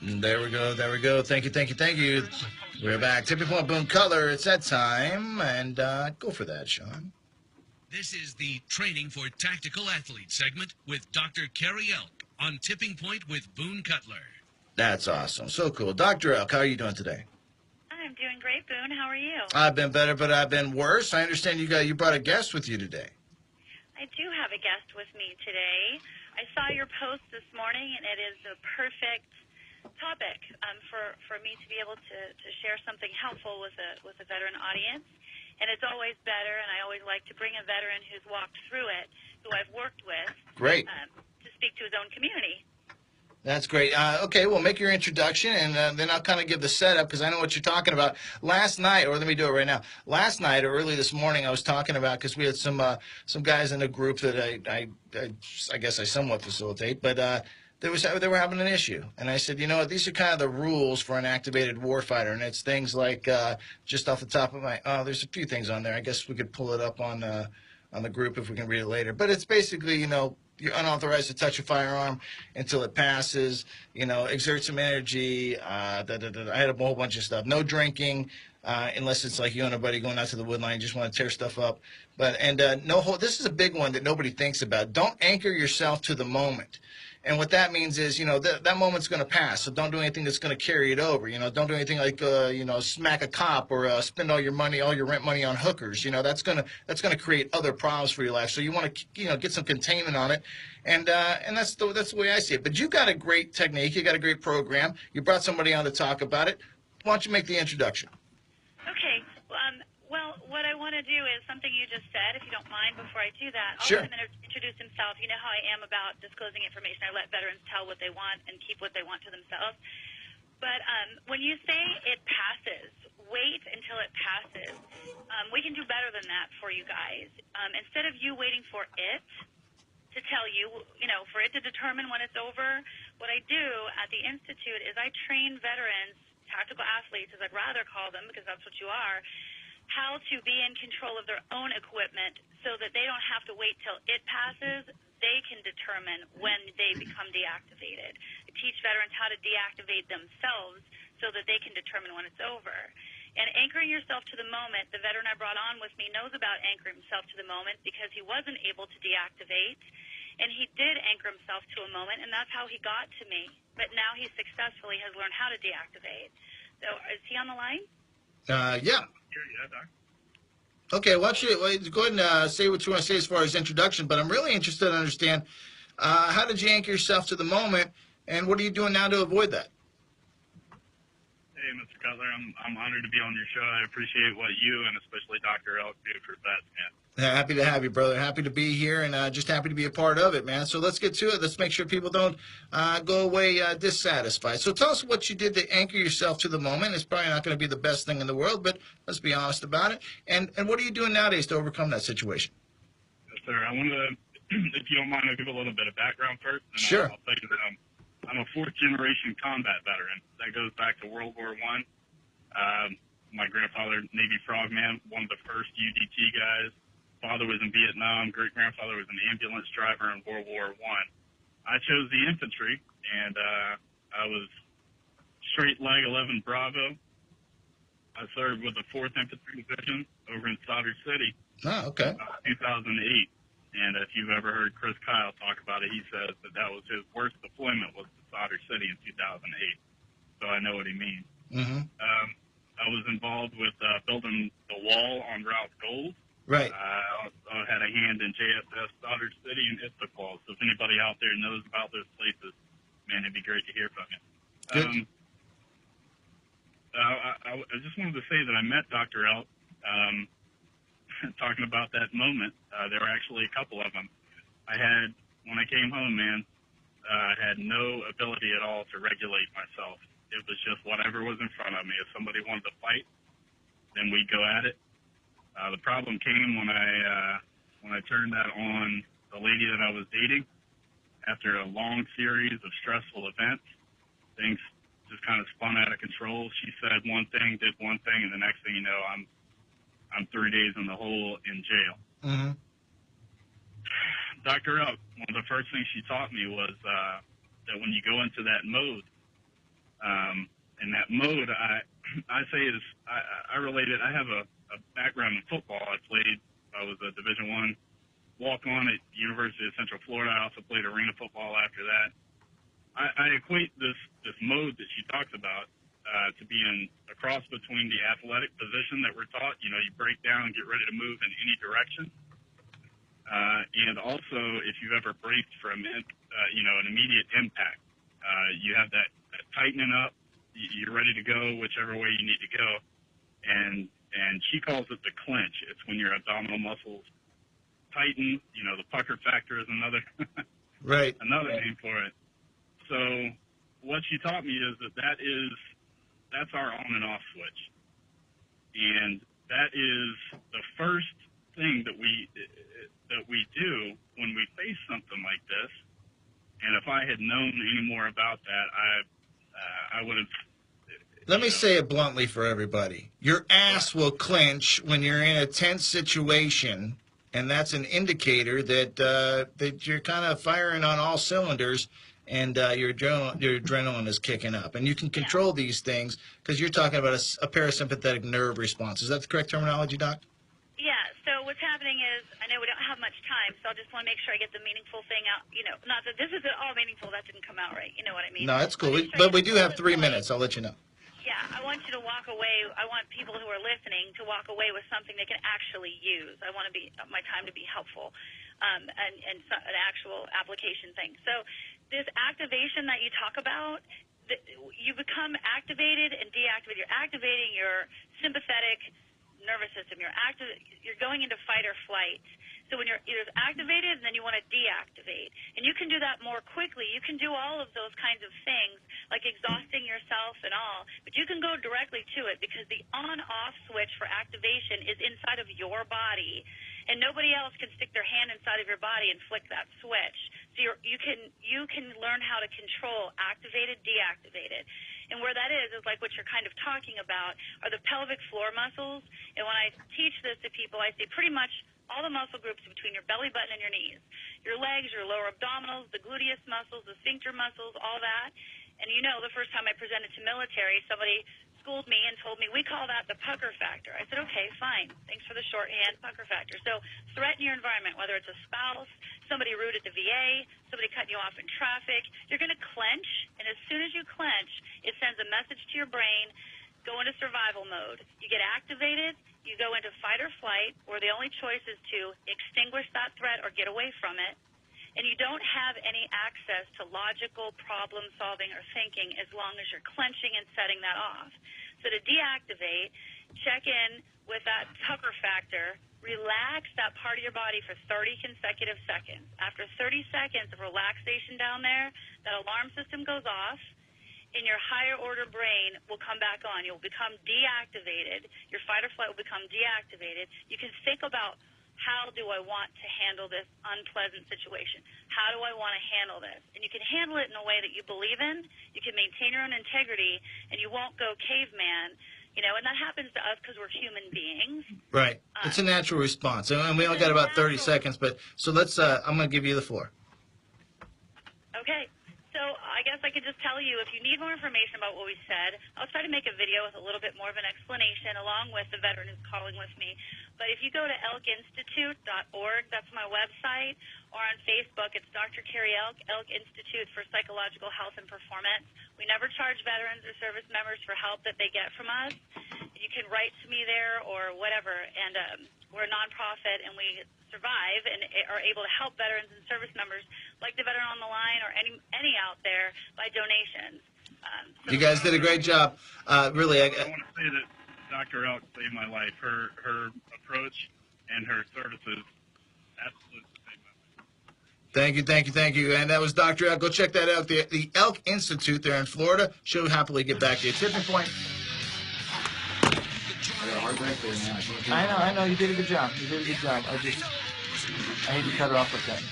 There we go. There we go. Thank you. Thank you. Thank you. We're back. Tipping Point Boone Color. It's that time. And go for that, Sean. This is the Training for Tactical Athletes segment with Dr. Kerry Elk on Tipping Point with Boone Cutler. That's awesome. So cool. Dr. Elk, how are you doing today? I'm doing great, Boone. How are you? I've been better, but I've been worse. I understand you brought a guest with you today. I do have a guest with me today. I saw your post this morning, and it is the perfect topic for me to be able to share something helpful with a veteran audience. And it's always better, and I always like to bring a veteran who's walked through it, who I've worked with, Great. To speak to his own community. That's great. Okay, well, make your introduction, and then I'll kind of give the setup because I know what you're talking about. Last night, or let me do it right now. Last night or early this morning, I was talking about because we had some guys in a group that I guess I somewhat facilitate, but they were having an issue, and I said, you know what, these are kind of the rules for an activated warfighter, and it's things like just off the top of my there's a few things on there. I guess we could pull it up on the group if we can read it later, but it's basically you're unauthorized to touch a firearm until it passes, exert some energy, I had a whole bunch of stuff. No drinking, unless it's like you and a buddy going out to the wood line, you just want to tear stuff up. This is a big one that nobody thinks about. Don't anchor yourself to the moment. And what that means is, that moment's going to pass. So don't do anything that's going to carry it over. Don't do anything like, smack a cop or spend all your rent money on hookers. That's going to create other problems for your life. So you want to, get some containment on it. And that's the way I see it. But you got a great technique. You got a great program. You brought somebody on to talk about it. Why don't you make the introduction? Okay. Well, what I want to do is something you just said, if you don't mind, before I do that. I'll Sure. let him introduce himself. You know how I am about disclosing information. I let veterans tell what they want and keep what they want to themselves. But when you say it passes, wait until it passes. We can do better than that for you guys. Instead of you waiting for it to tell you, for it to determine when it's over, what I do at the Institute is I train veterans, tactical athletes, as I'd rather call them because that's what you are, how to be in control of their own equipment so that they don't have to wait till it passes. They can determine when they become deactivated. I teach veterans how to deactivate themselves so that they can determine when it's over. And anchoring yourself to the moment, the veteran I brought on with me knows about anchoring himself to the moment because he wasn't able to deactivate. And he did anchor himself to a moment, and that's how he got to me. But now he successfully has learned how to deactivate. So is he on the line? Yeah. Yeah, Doc. Okay, why don't you go ahead and say what you want to say as far as introduction, but I'm really interested to understand how did you anchor yourself to the moment, and what are you doing now to avoid that? Hey, Mr. Cutler, I'm honored to be on your show. I appreciate what you and especially Dr. Elk do for vets, man. Happy to have you, brother. Happy to be here, and just happy to be a part of it, man. So let's get to it. Let's make sure people don't go away dissatisfied. So tell us what you did to anchor yourself to the moment. It's probably not going to be the best thing in the world, but let's be honest about it. And what are you doing nowadays to overcome that situation? Yes, sir. I wanted to, if you don't mind, I'll give a little bit of background first. And Sure. I'll tell you that I'm a fourth-generation combat veteran. That goes back to World War I. My grandfather, Navy frogman, one of the first UDT guys. Father was in Vietnam. Great-grandfather was an ambulance driver in World War I chose the infantry, and I was straight leg 11 Bravo. I served with the 4th Infantry Division over in Solder City. Oh, okay. 2008. And if you've ever heard Chris Kyle talk about it, he says that was his worst deployment was to Solder City in 2008. So I know what he means. Mm-hmm. I was involved with building the wall on Route Gold. Right. I had a hand in JSS Solder City and Issaquah. So if anybody out there knows about those places, man, it'd be great to hear from you. Good. I just wanted to say that I met Dr. Elk talking about that moment. There were actually a couple of them. When I came home, man, I had no ability at all to regulate myself. It was just whatever was in front of me. If somebody wanted to fight, then we'd go at it. The problem came when I turned that on the lady that I was dating. After a long series of stressful events, things just kind of spun out of control. She said one thing, did one thing, and the next thing you know, I'm 3 days in the hole in jail. Mm-hmm. Dr. Elk, one of the first things she taught me was that when you go into that mode, And that mode, I say is, I relate it. I have a background in football. I was a Division I walk-on at University of Central Florida. I also played arena football after that. I equate this mode that she talks about to being a cross between the athletic position that we're taught. You break down and get ready to move in any direction. And also, if you've ever braced from, an immediate impact, you have that tightening up. You're ready to go whichever way you need to go. And she calls it the clinch. It's when your abdominal muscles tighten. The pucker factor is another Right. another name for it. So what she taught me is that's our on and off switch. And that is the first thing that we do when we face something like this. And if I had known any more about that, I would have. Let me say it bluntly for everybody. Your ass will clench when you're in a tense situation, and that's an indicator that you're kind of firing on all cylinders, and your adrenaline is kicking up. And you can control these things because you're talking about a parasympathetic nerve response. Is that the correct terminology, Doc? Yeah, so what's happening is, I know we don't have much time, so I just want to make sure I get the meaningful thing out. Not that this isn't all meaningful, that didn't come out right. You know what I mean? No, that's cool. But we do have 3 minutes. I'll let you know. Yeah, I want you to walk away. I want people who are listening to walk away with something they can actually use. I want my time to be helpful, and an actual application thing. So this activation that you talk about, you become activated and deactivated. You're activating your sympathetic nervous system. You're going into fight or flight. So when you're activated, and then you want to deactivate. And you can do that more quickly. You can do all of those kinds of things, like exhausting yourself and all, but you can go directly to it because the on-off switch for activation is inside of your body, and nobody else can stick their hand inside of your body and flick that switch. So you can learn how to control activated, deactivated. And where that is like what you're kind of talking about are the pelvic floor muscles. And when I teach this to people, I say pretty much all the muscle groups between your belly button and your knees, your legs, your lower abdominals, the gluteus muscles, the sphincter muscles, all that. And the first time I presented to military, somebody schooled me and told me, we call that the pucker factor. I said, okay, fine. Thanks for the shorthand, pucker factor. So threaten your environment, whether it's a spouse, somebody rude at the VA, somebody cutting you off in traffic. You're going to clench, and as soon as you clench, it sends a message to your brain, go into survival mode. You get activated, you go into fight or flight, where the only choice is to extinguish that threat or get away from it. And you don't have any access to logical problem solving or thinking as long as you're clenching and setting that off. So to deactivate, check in with that pucker factor, relax that part of your body for 30 consecutive seconds. After 30 seconds of relaxation down there, that alarm system goes off, and your higher order brain will come back on. You'll become deactivated. Your fight or flight will become deactivated. You can think about, how do I want to handle this unpleasant situation? How do I want to handle this? And you can handle it in a way that you believe in. You can maintain your own integrity, and you won't go caveman. And that happens to us because we're human beings. Right. It's a natural response. And we only got about 30 seconds, so let's, I'm going to give you the floor. Okay. So I guess I could just tell you, if you need more information about what we said, I'll try to make a video with a little bit more of an explanation along with the veteran who's calling with me. But if you go to elkinstitute.org, that's my website, or on Facebook, it's Dr. Carrie Elk, Elk Institute for Psychological Health and Performance. We never charge veterans or service members for help that they get from us. You can write to me there or whatever, and we're a nonprofit, and we survive and are able to help veterans and service members like the veteran on the line or any out there by donations. You guys did a great job. Really, I want to say that Dr. Elk saved my life. Her approach and her services absolutely saved my life. Thank you. And that was Dr. Elk. Go check that out. The Elk Institute there in Florida. She'll happily get back to you. Tipping Point. I know. You did a good job. I hate to cut it off like that.